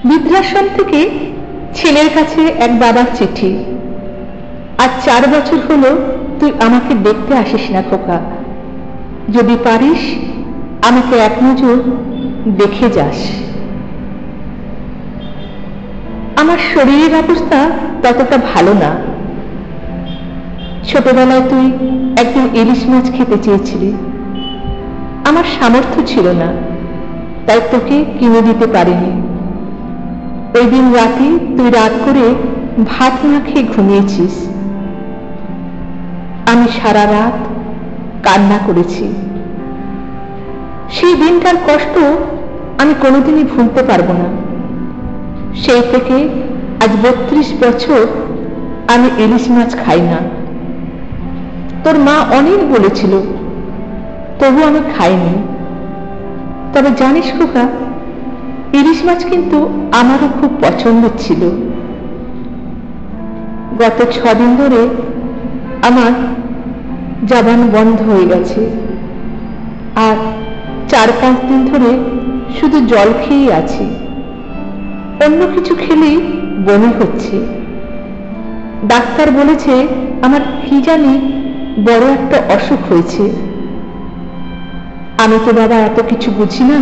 বৃদ্ধাশ্রম থেকে ছেলের কাছে এক বাবার চিঠি। আজ 4 বছর হলো তুই আমাকে দেখতে আসিস না খোকা, যদি পারিস আমাকে এক নজর দেখে যাস। আমার শরীরের অবস্থা ততটা ভালো না। ছোটবেলায় তুই একদিন ইলিশ মাছ খেতে চেয়েছিলি, আমার সামর্থ্য ছিল না, তাই তোকে কিনে দিতে পারিনি। ওই দিন রাতে তুই রাত করে ভাত না খেয়ে ঘুমিয়েছিস। আমি সারা রাত কান্না করেছি। সেই দিনটার কষ্ট আমি কোনোদিনই ভুলতে পারবো না। সেই থেকে আজ 32 বছর আমি ইলিশ মাছ খাই না। তোর মা অনেক বলেছিল, তবু আমি খাইনি। তবে জানিস খোকা, ইলিশ মাছ কিন্তু আমারও খুব পছন্দের ছিল। গত 6 দিন ধরে আমার জবান বন্ধ হয়ে গেছে, আর 4-5 দিন ধরে শুধু জল খেয়েই আছি। অন্য কিছু খেলেই বমি হচ্ছে। ডাক্তার বলেছে আমার কি জানি বড় একটা অসুখ হয়েছে। আমি তো বাবা এত কিছু বুঝি না।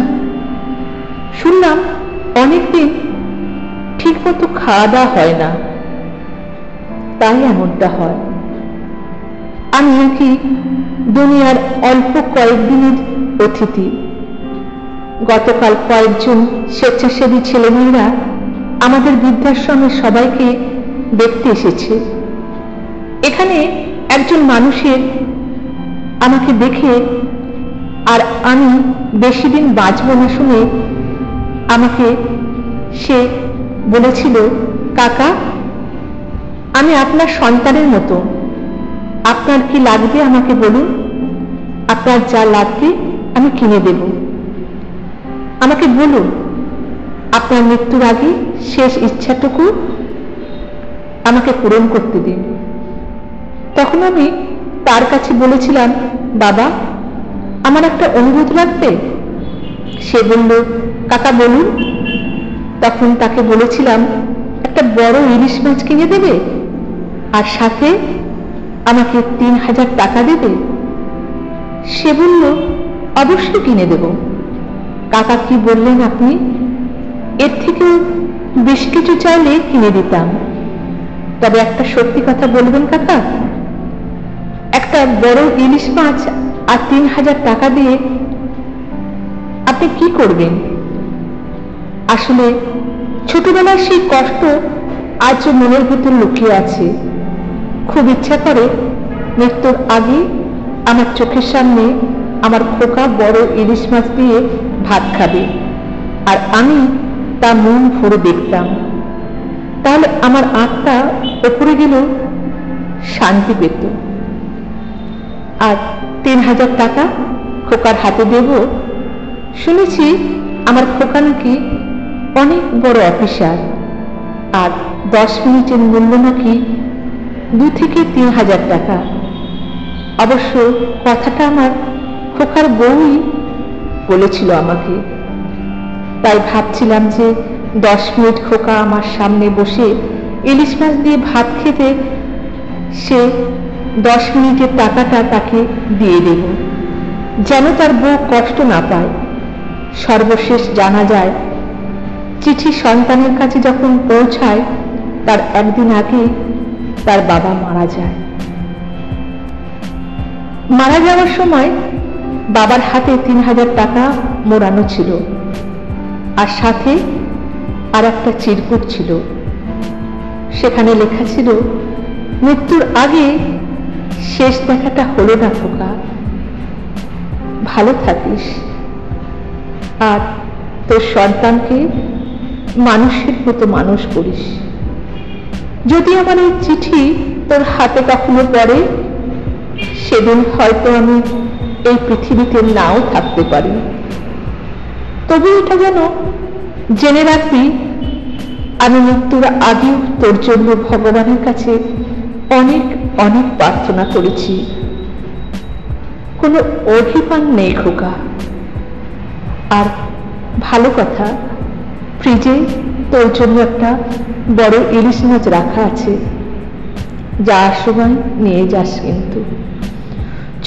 শুনলাম অনেকদিন ঠিক মতো খাওয়া দাওয়া হয় না, তাই এমনটা হয়। আমি নাকি দুনিয়ার অল্প কয়েকদিনের অতিথি। গতকাল কয়েকজন স্বেচ্ছাসেবী ছেলেমেয়েরা আমাদের বৃদ্ধাশ্রমের সবাইকে দেখতে এসেছে। এখানে একজন মানুষের আমাকে দেখে আর আমি বেশি দিন বাঁচব না শুনে আমাকে সে বলেছিল, কাকা, আমি আপনার সন্তানের মতো, আপনার কি লাগবে আমাকে বলুন, আপনার যা লাগবে আমি কিনে দেব। আমাকে বলুন আপনার মৃত্যুর আগে শেষ ইচ্ছাটুকু আমাকে পূরণ করতে দিন। তখন আমি তার কাছে বলেছিলাম, বাবা, আমার একটা অনুরোধ লাগবে। সে বলল, কাকা বলুন। তখন তাকে বলেছিলাম একটা বড় ইলিশ মাছ কিনে দেবে, আর সাথে আমাকে 3000 টাকা দেবে। সে বলল, অবশ্যই কিনে দেব। কাকা কি বললেন আপনি? এর থেকেও বেশ কিছু চাইলে কিনে দিতাম, তবে একটা সত্যি কথা বলবেন কাকা, একটা বড় ইলিশ মাছ আর 3000 টাকা দিয়ে আপনি কি করবেন? আসলে ছোটবেলার সেই কষ্ট আজও মনের ভিতর লুকিয়ে আছে। খুব ইচ্ছা করে মৃত্যুর আগে আমার চোখের সামনে আমার খোকা বড় ইলিশ মাছ দিয়ে ভাত খাবে, আর আমি তা মন ভরে দেখতাম। তাহলে আমার আত্মা উপরে গেলেও শান্তি পেত। আর 3000 টাকা খোকার হাতে দেব। শুনেছি আমার খোকা নাকি অনেক বড় অফিসার, আর 10 মিনিটের মূল্য নাকি 2 থেকে 3000 টাকা। অবশ্য কথাটা আমার খোকার বউই বলেছিল আমাকে। তাই ভাবছিলাম যে 10 মিনিট খোকা আমার সামনে বসে ইলিশ মাছ দিয়ে ভাত খেতে, সে 10 মিনিটের টাকাটা তাকে দিয়ে দেব, যেন তার বউ কষ্ট না পায়। সর্বশেষ জানা যায়, চিঠি সন্তানের কাছে যখন পৌঁছায় তার একদিন আগে তার বাবা মারা যায়। মারা যাওয়ার সময় বাবার হাতে 3000 টাকা মোড়ানো ছিল, আর সাথে আর একটা চিরকুট ছিল। সেখানে লেখা ছিল, মৃত্যুর আগে শেষ দেখাটা হলো না খোকা, ভালো থাকিস, আর তোর সন্তানকে মানুষের মতো মানুষ করিস। যদি আমার এই চিঠি তোর হাতে কখনো পড়ে, সেদিন হয়তো আমি এই পৃথিবীতে নাও থাকতে পারি। তবু এটা যেন জেনে রাখবি, আমি মৃত্যুর আগেও তোর জন্য ভগবানের কাছে অনেক অনেক প্রার্থনা করেছি। কোনো অভিমান নেই খোকা। আর ভালো কথা, ফ্রিজে তোর জন্য একটা বড় ইলিশ মাছ রাখা আছে, যাওয়ার সময় নিয়ে যাস কিন্তু।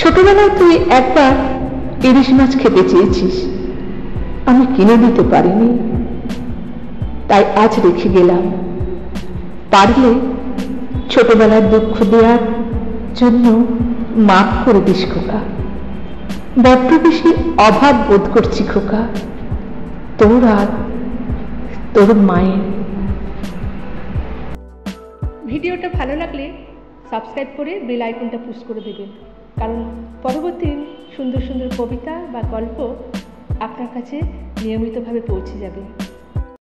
ছোটবেলায় তুই একবার ইলিশ মাছ খেতে চেয়েছিস, আমি কিনে দিতে পারিনি, তাই আজ রেখে গেলাম। পারলে ছোটবেলার দুঃখ দেওয়ার জন্য মাফ করে দিস খোকা। বড্ড বেশি অভাব বোধ করছি খোকা, তোর আর তোর মায়ের। ভিডিওটা ভালো লাগলে সাবস্ক্রাইব করে বেল আইকনটা পুশ করে দেবেন, কারণ পরবর্তী সুন্দর সুন্দর কবিতা বা গল্প আপনার কাছে নিয়মিতভাবে পৌঁছে যাবে।